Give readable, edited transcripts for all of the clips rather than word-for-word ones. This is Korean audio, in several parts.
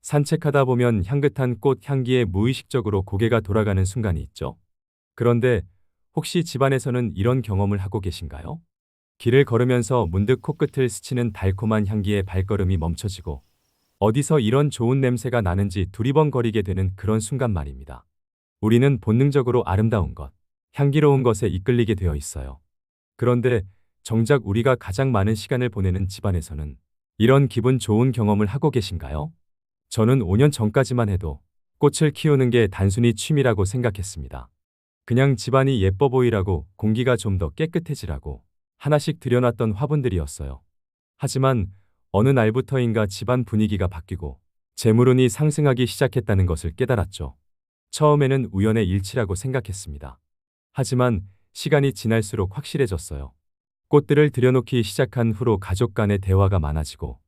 산책하다 보면 향긋한 꽃 향기에 무의식적으로 고개가 돌아가는 순간이 있죠. 그런데 혹시 집안에서는 이런 경험을 하고 계신가요? 길을 걸으면서 문득 코끝을 스치는 달콤한 향기에 발걸음이 멈춰지고 어디서 이런 좋은 냄새가 나는지 두리번거리게 되는 그런 순간 말입니다. 우리는 본능적으로 아름다운 것, 향기로운 것에 이끌리게 되어 있어요. 그런데 정작 우리가 가장 많은 시간을 보내는 집안에서는 이런 기분 좋은 경험을 하고 계신가요? 저는 5년 전까지만 해도 꽃을 키우는 게 단순히 취미라고 생각했습니다. 그냥 집안이 예뻐 보이라고, 공기가 좀 더 깨끗해지라고 하나씩 들여놨던 화분들이었어요. 하지만 어느 날부터인가 집안 분위기가 바뀌고 재물운이 상승하기 시작했다는 것을 깨달았죠. 처음에는 우연의 일치라고 생각했습니다. 하지만 시간이 지날수록 확실해졌어요. 꽃들을 들여놓기 시작한 후로 가족 간의 대화가 많아지고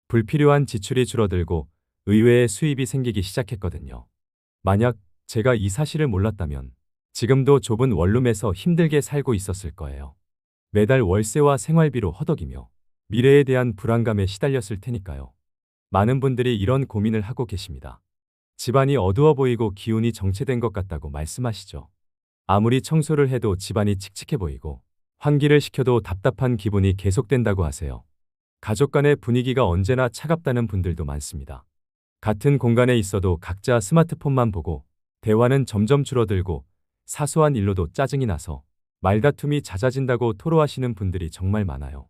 불필요한 지출이 줄어들고 의외의 수입이 생기기 시작했거든요. 만약 제가 이 사실을 몰랐다면 지금도 좁은 원룸에서 힘들게 살고 있었을 거예요. 매달 월세와 생활비로 허덕이며 미래에 대한 불안감에 시달렸을 테니까요. 많은 분들이 이런 고민을 하고 계십니다. 집안이 어두워 보이고 기운이 정체된 것 같다고 말씀하시죠. 아무리 청소를 해도 집안이 칙칙해 보이고 환기를 시켜도 답답한 기분이 계속된다고 하세요. 가족 간의 분위기가 언제나 차갑다는 분들도 많습니다. 같은 공간에 있어도 각자 스마트폰만 보고 대화는 점점 줄어들고 사소한 일로도 짜증이 나서 말다툼이 잦아진다고 토로하시는 분들이 정말 많아요.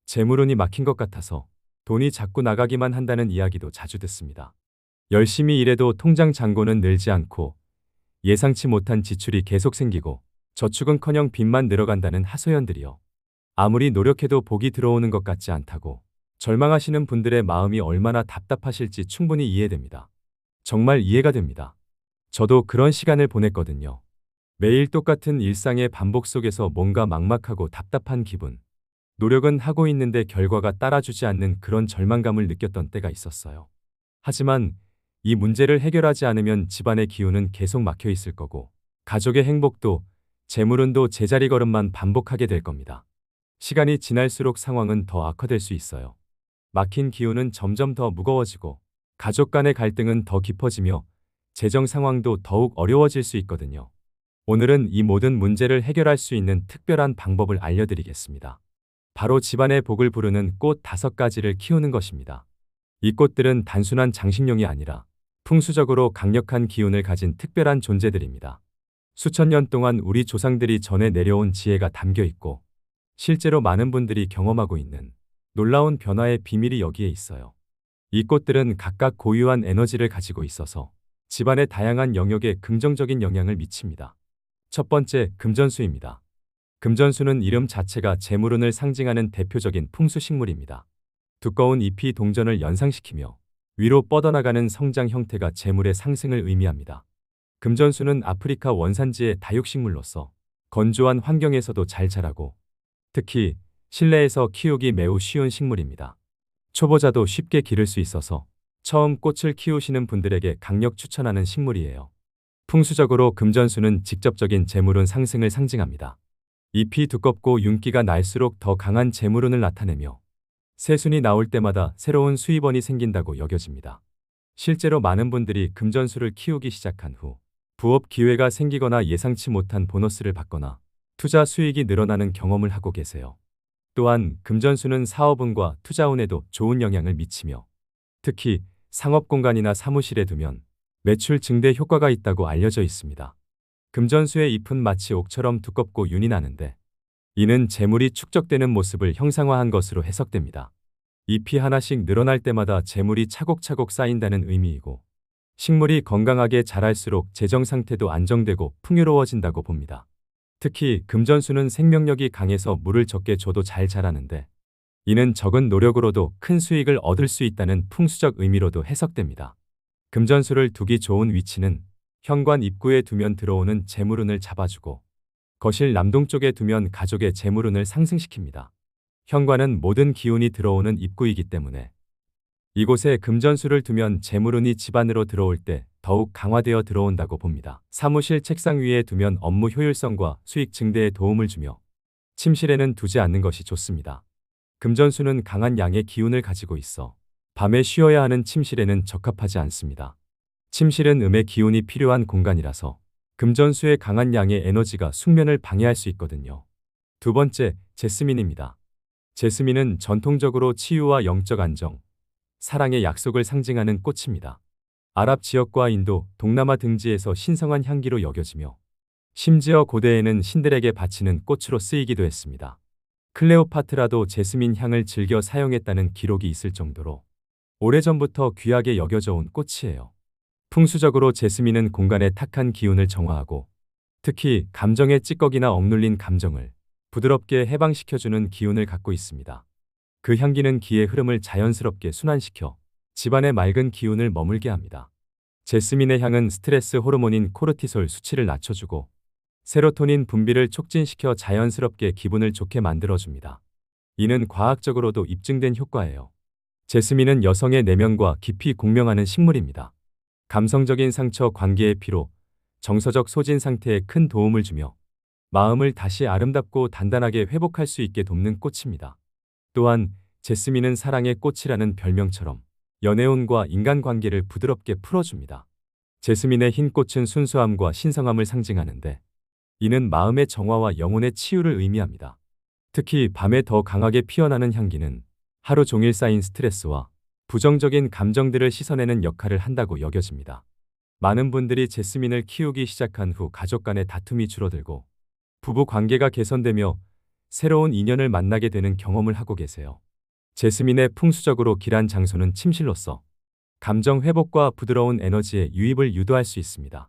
재물운이 막힌 것 같아서 돈이 자꾸 나가기만 한다는 이야기도 자주 듣습니다. 열심히 일해도 통장 잔고는 늘지 않고 예상치 못한 지출이 계속 생기고 저축은커녕 빚만 늘어간다는 하소연들이요. 아무리 노력해도 복이 들어오는 것 같지 않다고 절망하시는 분들의 마음이 얼마나 답답하실지 충분히 이해됩니다. 정말 이해가 됩니다. 저도 그런 시간을 보냈거든요. 매일 똑같은 일상의 반복 속에서 뭔가 막막하고 답답한 기분. 노력은 하고 있는데 결과가 따라주지 않는 그런 절망감을 느꼈던 때가 있었어요. 하지만 이 문제를 해결하지 않으면 집안의 기운은 계속 막혀 있을 거고 가족의 행복도 재물운도 제자리 걸음만 반복하게 될 겁니다. 시간이 지날수록 상황은 더 악화될 수 있어요. 막힌 기운은 점점 더 무거워지고 가족 간의 갈등은 더 깊어지며 재정 상황도 더욱 어려워질 수 있거든요. 오늘은 이 모든 문제를 해결할 수 있는 특별한 방법을 알려드리겠습니다. 바로 집안의 복을 부르는 꽃 5가지를 키우는 것입니다. 이 꽃들은 단순한 장식용이 아니라 풍수적으로 강력한 기운을 가진 특별한 존재들입니다. 수천 년 동안 우리 조상들이 전해 내려온 지혜가 담겨 있고 실제로 많은 분들이 경험하고 있는 놀라운 변화의 비밀이 여기에 있어요. 이 꽃들은 각각 고유한 에너지를 가지고 있어서 집안의 다양한 영역에 긍정적인 영향을 미칩니다. 첫 번째, 금전수입니다. 금전수는 이름 자체가 재물운을 상징하는 대표적인 풍수식물입니다. 두꺼운 잎이 동전을 연상시키며 위로 뻗어나가는 성장 형태가 재물의 상승을 의미합니다. 금전수는 아프리카 원산지의 다육식물로서 건조한 환경에서도 잘 자라고 특히 실내에서 키우기 매우 쉬운 식물입니다. 초보자도 쉽게 기를 수 있어서 처음 꽃을 키우시는 분들에게 강력 추천하는 식물이에요. 풍수적으로 금전수는 직접적인 재물운 상승을 상징합니다. 잎이 두껍고 윤기가 날수록 더 강한 재물운을 나타내며 새순이 나올 때마다 새로운 수입원이 생긴다고 여겨집니다. 실제로 많은 분들이 금전수를 키우기 시작한 후 부업 기회가 생기거나 예상치 못한 보너스를 받거나 투자 수익이 늘어나는 경험을 하고 계세요. 또한 금전수는 사업운과 투자운에도 좋은 영향을 미치며 특히 상업공간이나 사무실에 두면 매출 증대 효과가 있다고 알려져 있습니다. 금전수의 잎은 마치 옥처럼 두껍고 윤이 나는데 이는 재물이 축적되는 모습을 형상화한 것으로 해석됩니다. 잎이 하나씩 늘어날 때마다 재물이 차곡차곡 쌓인다는 의미이고 식물이 건강하게 자랄수록 재정 상태도 안정되고 풍요로워진다고 봅니다. 특히 금전수는 생명력이 강해서 물을 적게 줘도 잘 자라는데 이는 적은 노력으로도 큰 수익을 얻을 수 있다는 풍수적 의미로도 해석됩니다. 금전수를 두기 좋은 위치는 현관 입구에 두면 들어오는 재물운을 잡아주고 거실 남동쪽에 두면 가족의 재물운을 상승시킵니다. 현관은 모든 기운이 들어오는 입구이기 때문에 이곳에 금전수를 두면 재물운이 집 안으로 들어올 때 더욱 강화되어 들어온다고 봅니다. 사무실 책상 위에 두면 업무 효율성과 수익 증대에 도움을 주며 침실에는 두지 않는 것이 좋습니다. 금전수는 강한 양의 기운을 가지고 있어 밤에 쉬어야 하는 침실에는 적합하지 않습니다. 침실은 음의 기운이 필요한 공간이라서 금전수의 강한 양의 에너지가 숙면을 방해할 수 있거든요. 두 번째, 제스민입니다. 제스민은 전통적으로 치유와 영적 안정, 사랑의 약속을 상징하는 꽃입니다. 아랍 지역과 인도, 동남아 등지에서 신성한 향기로 여겨지며 심지어 고대에는 신들에게 바치는 꽃으로 쓰이기도 했습니다. 클레오파트라도 제스민 향을 즐겨 사용했다는 기록이 있을 정도로 오래전부터 귀하게 여겨져 온 꽃이에요. 풍수적으로 제스민은 공간의 탁한 기운을 정화하고 특히 감정의 찌꺼기나 억눌린 감정을 부드럽게 해방시켜주는 기운을 갖고 있습니다. 그 향기는 기의 흐름을 자연스럽게 순환시켜 집안의 맑은 기운을 머물게 합니다. 제스민의 향은 스트레스 호르몬인 코르티솔 수치를 낮춰주고 세로토닌 분비를 촉진시켜 자연스럽게 기분을 좋게 만들어줍니다. 이는 과학적으로도 입증된 효과예요. 제스민은 여성의 내면과 깊이 공명하는 식물입니다. 감성적인 상처, 관계의 피로, 정서적 소진 상태에 큰 도움을 주며 마음을 다시 아름답고 단단하게 회복할 수 있게 돕는 꽃입니다. 또한 제스민은 사랑의 꽃이라는 별명처럼 연애운과 인간관계를 부드럽게 풀어줍니다. 제스민의 흰 꽃은 순수함과 신성함을 상징하는데 이는 마음의 정화와 영혼의 치유를 의미합니다. 특히 밤에 더 강하게 피어나는 향기는 하루 종일 쌓인 스트레스와 부정적인 감정들을 씻어내는 역할을 한다고 여겨집니다. 많은 분들이 제스민을 키우기 시작한 후 가족 간의 다툼이 줄어들고 부부 관계가 개선되며 새로운 인연을 만나게 되는 경험을 하고 계세요. 제스민의 풍수적으로 길한 장소는 침실로서 감정 회복과 부드러운 에너지의 유입을 유도할 수 있습니다.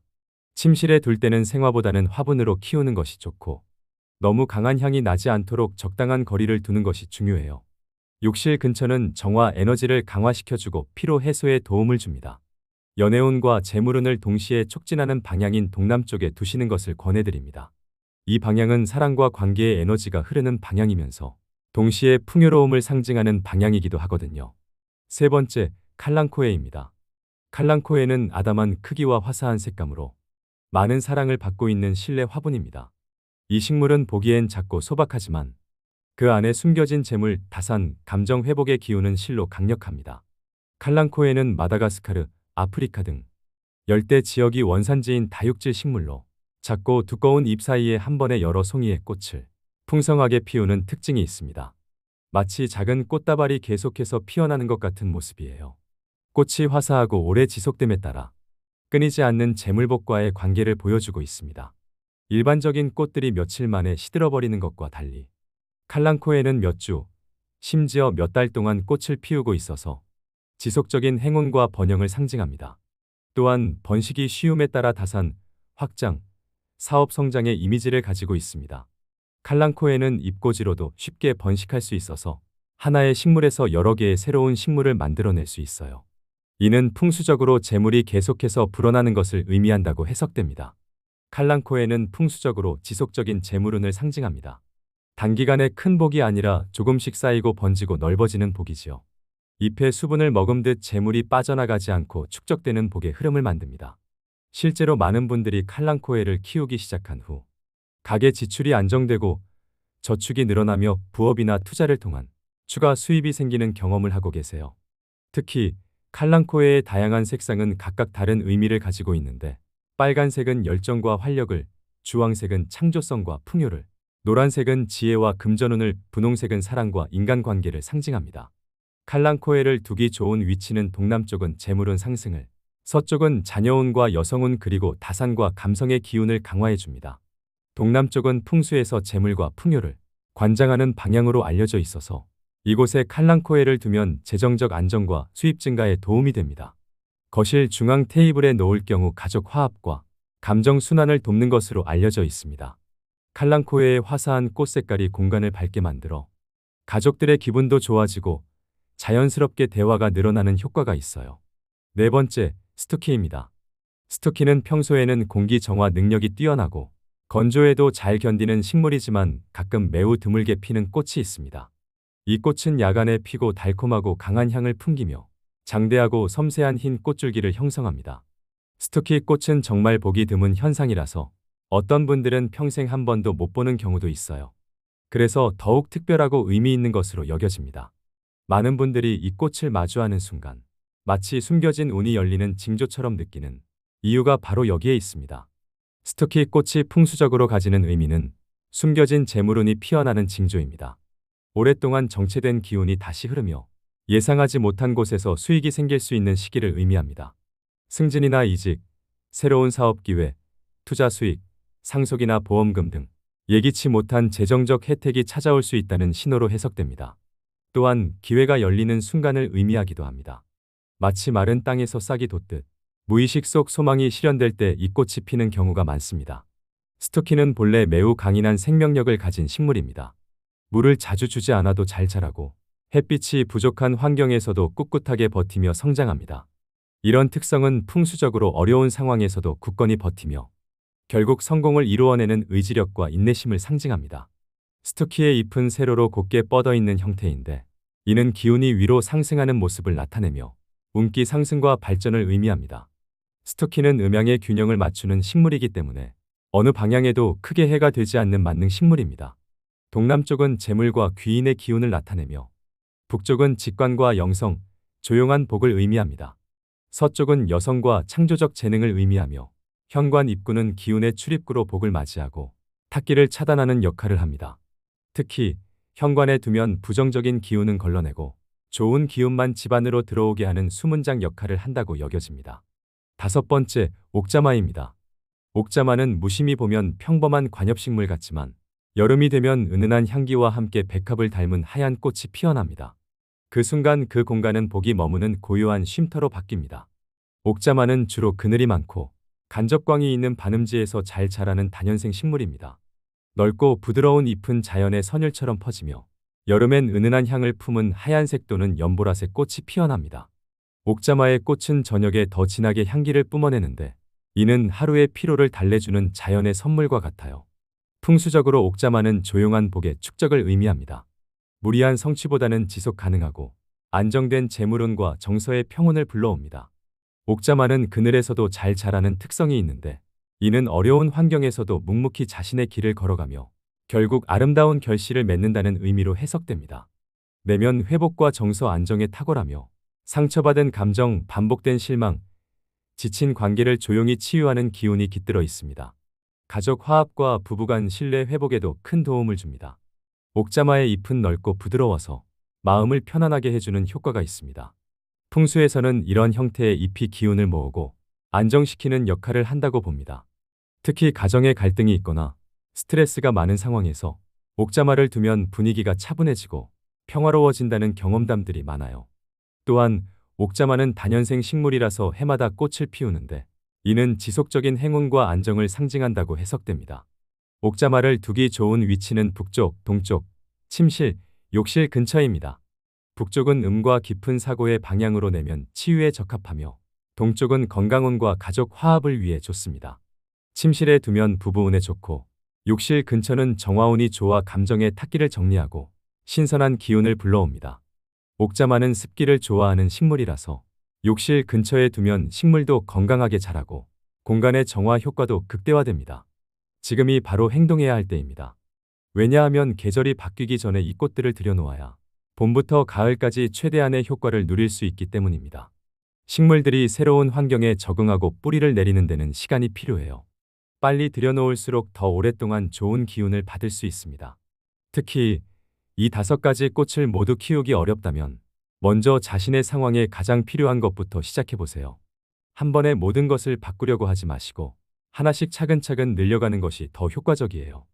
침실에 둘 때는 생화보다는 화분으로 키우는 것이 좋고 너무 강한 향이 나지 않도록 적당한 거리를 두는 것이 중요해요. 욕실 근처는 정화 에너지를 강화시켜주고 피로 해소에 도움을 줍니다. 연애운과 재물운을 동시에 촉진하는 방향인 동남쪽에 두시는 것을 권해드립니다. 이 방향은 사랑과 관계의 에너지가 흐르는 방향이면서 동시에 풍요로움을 상징하는 방향이기도 하거든요. 세 번째, 칼랑코에입니다. 칼랑코에는 아담한 크기와 화사한 색감으로 많은 사랑을 받고 있는 실내 화분입니다. 이 식물은 보기엔 작고 소박하지만 그 안에 숨겨진 재물, 다산, 감정 회복의 기운은 실로 강력합니다. 칼랑코에는 마다가스카르, 아프리카 등 열대 지역이 원산지인 다육질 식물로 작고 두꺼운 잎 사이에 한 번에 여러 송이의 꽃을 풍성하게 피우는 특징이 있습니다. 마치 작은 꽃다발이 계속해서 피어나는 것 같은 모습이에요. 꽃이 화사하고 오래 지속됨에 따라 끊이지 않는 재물복과의 관계를 보여주고 있습니다. 일반적인 꽃들이 며칠 만에 시들어버리는 것과 달리 칼랑코에는 몇 주, 심지어 몇 달 동안 꽃을 피우고 있어서 지속적인 행운과 번영을 상징합니다. 또한 번식이 쉬움에 따라 다산, 확장, 사업 성장의 이미지를 가지고 있습니다. 칼랑코에는 잎꽂이로도 쉽게 번식할 수 있어서 하나의 식물에서 여러 개의 새로운 식물을 만들어낼 수 있어요. 이는 풍수적으로 재물이 계속해서 불어나는 것을 의미한다고 해석됩니다. 칼랑코에는 풍수적으로 지속적인 재물운을 상징합니다. 단기간에 큰 복이 아니라 조금씩 쌓이고 번지고 넓어지는 복이지요. 잎의 수분을 머금듯 재물이 빠져나가지 않고 축적되는 복의 흐름을 만듭니다. 실제로 많은 분들이 칼랑코에를 키우기 시작한 후 가계 지출이 안정되고 저축이 늘어나며 부업이나 투자를 통한 추가 수입이 생기는 경험을 하고 계세요. 특히 칼랑코에의 다양한 색상은 각각 다른 의미를 가지고 있는데 빨간색은 열정과 활력을, 주황색은 창조성과 풍요를, 노란색은 지혜와 금전운을, 분홍색은 사랑과 인간관계를 상징합니다. 칼랑코에를 두기 좋은 위치는 동남쪽은 재물운 상승을, 서쪽은 자녀운과 여성운 그리고 다산과 감성의 기운을 강화해줍니다. 동남쪽은 풍수에서 재물과 풍요를 관장하는 방향으로 알려져 있어서 이곳에 칼랑코에를 두면 재정적 안정과 수입 증가에 도움이 됩니다. 거실 중앙 테이블에 놓을 경우 가족 화합과 감정 순환을 돕는 것으로 알려져 있습니다. 칼랑코에의 화사한 꽃 색깔이 공간을 밝게 만들어 가족들의 기분도 좋아지고 자연스럽게 대화가 늘어나는 효과가 있어요. 네 번째, 스투키입니다. 스투키는 평소에는 공기 정화 능력이 뛰어나고 건조에도 잘 견디는 식물이지만 가끔 매우 드물게 피는 꽃이 있습니다. 이 꽃은 야간에 피고 달콤하고 강한 향을 풍기며 장대하고 섬세한 흰 꽃줄기를 형성합니다. 스투키 꽃은 정말 보기 드문 현상이라서 어떤 분들은 평생 한 번도 못 보는 경우도 있어요. 그래서 더욱 특별하고 의미 있는 것으로 여겨집니다. 많은 분들이 이 꽃을 마주하는 순간 마치 숨겨진 운이 열리는 징조처럼 느끼는 이유가 바로 여기에 있습니다. 스투키 꽃이 풍수적으로 가지는 의미는 숨겨진 재물운이 피어나는 징조입니다. 오랫동안 정체된 기운이 다시 흐르며 예상하지 못한 곳에서 수익이 생길 수 있는 시기를 의미합니다. 승진이나 이직, 새로운 사업 기회, 투자 수익, 상속이나 보험금 등 예기치 못한 재정적 혜택이 찾아올 수 있다는 신호로 해석됩니다. 또한 기회가 열리는 순간을 의미하기도 합니다. 마치 마른 땅에서 싹이 돋듯 무의식 속 소망이 실현될 때 이 꽃이 피는 경우가 많습니다. 스투키는 본래 매우 강인한 생명력을 가진 식물입니다. 물을 자주 주지 않아도 잘 자라고 햇빛이 부족한 환경에서도 꿋꿋하게 버티며 성장합니다. 이런 특성은 풍수적으로 어려운 상황에서도 굳건히 버티며 결국 성공을 이루어내는 의지력과 인내심을 상징합니다. 스투키의 잎은 세로로 곧게 뻗어 있는 형태인데 이는 기운이 위로 상승하는 모습을 나타내며 운기 상승과 발전을 의미합니다. 스투키는 음양의 균형을 맞추는 식물이기 때문에 어느 방향에도 크게 해가 되지 않는 만능 식물입니다. 동남쪽은 재물과 귀인의 기운을 나타내며 북쪽은 직관과 영성, 조용한 복을 의미합니다. 서쪽은 여성과 창조적 재능을 의미하며 현관 입구는 기운의 출입구로 복을 맞이하고 탁기를 차단하는 역할을 합니다. 특히 현관에 두면 부정적인 기운은 걸러내고 좋은 기운만 집 안으로 들어오게 하는 수문장 역할을 한다고 여겨집니다. 다섯 번째, 옥자마입니다. 옥자마는 무심히 보면 평범한 관엽식물 같지만 여름이 되면 은은한 향기와 함께 백합을 닮은 하얀 꽃이 피어납니다. 그 순간 그 공간은 복이 머무는 고요한 쉼터로 바뀝니다. 옥자마는 주로 그늘이 많고 간접광이 있는 반음지에서 잘 자라는 다년생 식물입니다. 넓고 부드러운 잎은 자연의 선율처럼 퍼지며 여름엔 은은한 향을 품은 하얀색 또는 연보라색 꽃이 피어납니다. 옥자마의 꽃은 저녁에 더 진하게 향기를 뿜어내는데 이는 하루의 피로를 달래주는 자연의 선물과 같아요. 풍수적으로 옥자마는 조용한 복의 축적을 의미합니다. 무리한 성취보다는 지속 가능하고 안정된 재물운과 정서의 평온을 불러옵니다. 옥자마는 그늘에서도 잘 자라는 특성이 있는데 이는 어려운 환경에서도 묵묵히 자신의 길을 걸어가며 결국 아름다운 결실을 맺는다는 의미로 해석됩니다. 내면 회복과 정서 안정에 탁월하며 상처받은 감정, 반복된 실망, 지친 관계를 조용히 치유하는 기운이 깃들어 있습니다. 가족 화합과 부부간 신뢰 회복에도 큰 도움을 줍니다. 옥자마의 잎은 넓고 부드러워서 마음을 편안하게 해주는 효과가 있습니다. 풍수에서는 이런 형태의 잎이 기운을 모으고 안정시키는 역할을 한다고 봅니다. 특히 가정에 갈등이 있거나 스트레스가 많은 상황에서 옥자마를 두면 분위기가 차분해지고 평화로워진다는 경험담들이 많아요. 또한 옥자마는 다년생 식물이라서 해마다 꽃을 피우는데 이는 지속적인 행운과 안정을 상징한다고 해석됩니다. 옥자마를 두기 좋은 위치는 북쪽, 동쪽, 침실, 욕실 근처입니다. 북쪽은 음과 깊은 사고의 방향으로 내면 치유에 적합하며 동쪽은 건강운과 가족 화합을 위해 좋습니다. 침실에 두면 부부운에 좋고 욕실 근처는 정화운이 좋아 감정의 탁기를 정리하고 신선한 기운을 불러옵니다. 옥자마는 습기를 좋아하는 식물이라서 욕실 근처에 두면 식물도 건강하게 자라고 공간의 정화 효과도 극대화됩니다. 지금이 바로 행동해야 할 때입니다. 왜냐하면 계절이 바뀌기 전에 이 꽃들을 들여놓아야 봄부터 가을까지 최대한의 효과를 누릴 수 있기 때문입니다. 식물들이 새로운 환경에 적응하고 뿌리를 내리는 데는 시간이 필요해요. 빨리 들여놓을수록 더 오랫동안 좋은 기운을 받을 수 있습니다. 특히 이 5가지 꽃을 모두 키우기 어렵다면 먼저 자신의 상황에 가장 필요한 것부터 시작해보세요. 한 번에 모든 것을 바꾸려고 하지 마시고 하나씩 차근차근 늘려가는 것이 더 효과적이에요.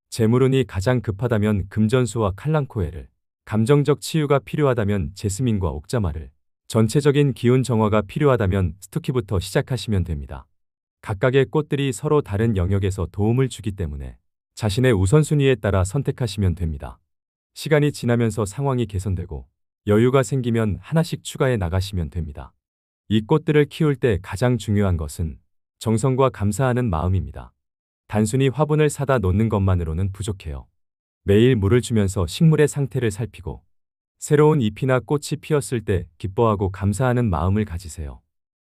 재물운이 가장 급하다면 금전수와 칼랑코에를, 감정적 치유가 필요하다면 제스민과 옥자마를, 전체적인 기운 정화가 필요하다면 스투키부터 시작하시면 됩니다. 각각의 꽃들이 서로 다른 영역에서 도움을 주기 때문에 자신의 우선순위에 따라 선택하시면 됩니다. 시간이 지나면서 상황이 개선되고 여유가 생기면 하나씩 추가해 나가시면 됩니다. 이 꽃들을 키울 때 가장 중요한 것은 정성과 감사하는 마음입니다. 단순히 화분을 사다 놓는 것만으로는 부족해요. 매일 물을 주면서 식물의 상태를 살피고 새로운 잎이나 꽃이 피었을 때 기뻐하고 감사하는 마음을 가지세요.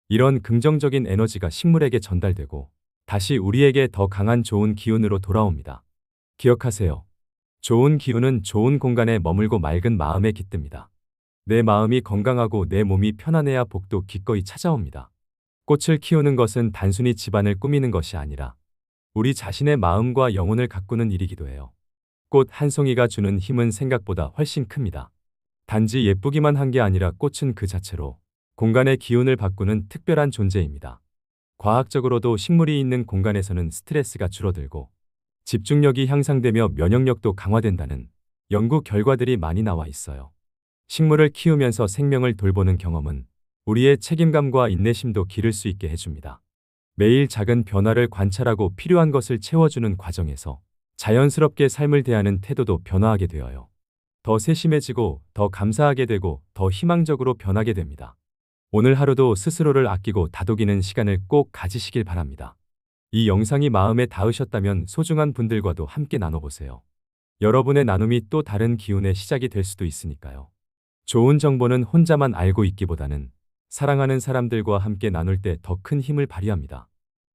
이런 긍정적인 에너지가 식물에게 전달되고 다시 우리에게 더 강한 좋은 기운으로 돌아옵니다. 기억하세요. 좋은 기운은 좋은 공간에 머물고 맑은 마음에 깃듭니다. 내 마음이 건강하고 내 몸이 편안해야 복도 기꺼이 찾아옵니다. 꽃을 키우는 것은 단순히 집안을 꾸미는 것이 아니라 우리 자신의 마음과 영혼을 가꾸는 일이기도 해요. 꽃 한 송이가 주는 힘은 생각보다 훨씬 큽니다. 단지 예쁘기만 한 게 아니라 꽃은 그 자체로 공간의 기운을 바꾸는 특별한 존재입니다. 과학적으로도 식물이 있는 공간에서는 스트레스가 줄어들고 집중력이 향상되며 면역력도 강화된다는 연구 결과들이 많이 나와 있어요. 식물을 키우면서 생명을 돌보는 경험은 우리의 책임감과 인내심도 기를 수 있게 해줍니다. 매일 작은 변화를 관찰하고 필요한 것을 채워주는 과정에서 자연스럽게 삶을 대하는 태도도 변화하게 되어요. 더 세심해지고 더 감사하게 되고 더 희망적으로 변하게 됩니다. 오늘 하루도 스스로를 아끼고 다독이는 시간을 꼭 가지시길 바랍니다. 이 영상이 마음에 닿으셨다면 소중한 분들과도 함께 나눠보세요. 여러분의 나눔이 또 다른 기운의 시작이 될 수도 있으니까요. 좋은 정보는 혼자만 알고 있기보다는 사랑하는 사람들과 함께 나눌 때 더 큰 힘을 발휘합니다.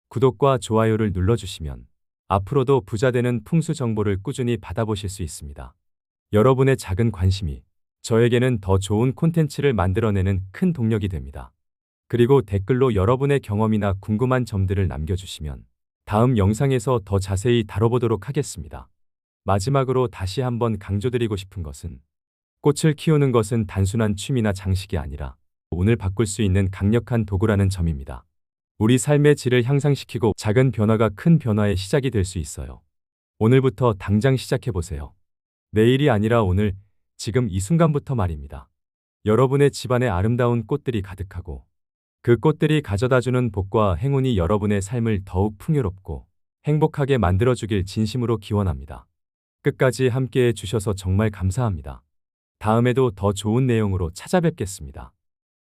구독과 좋아요를 눌러주시면 앞으로도 부자 되는 풍수 정보를 꾸준히 받아보실 수 있습니다. 여러분의 작은 관심이 저에게는 더 좋은 콘텐츠를 만들어내는 큰 동력이 됩니다. 그리고 댓글로 여러분의 경험이나 궁금한 점들을 남겨주시면 다음 영상에서 더 자세히 다뤄보도록 하겠습니다. 마지막으로 다시 한번 강조드리고 싶은 것은 꽃을 키우는 것은 단순한 취미나 장식이 아니라 운을 바꿀 수 있는 강력한 도구라는 점입니다. 우리 삶의 질을 향상시키고 작은 변화가 큰 변화의 시작이 될 수 있어요. 오늘부터 당장 시작해보세요. 내일이 아니라 오늘, 지금 이 순간부터 말입니다. 여러분의 집안에 아름다운 꽃들이 가득하고 그 꽃들이 가져다주는 복과 행운이 여러분의 삶을 더욱 풍요롭고 행복하게 만들어주길 진심으로 기원합니다. 끝까지 함께해 주셔서 정말 감사합니다. 다음에도 더 좋은 내용으로 찾아뵙겠습니다.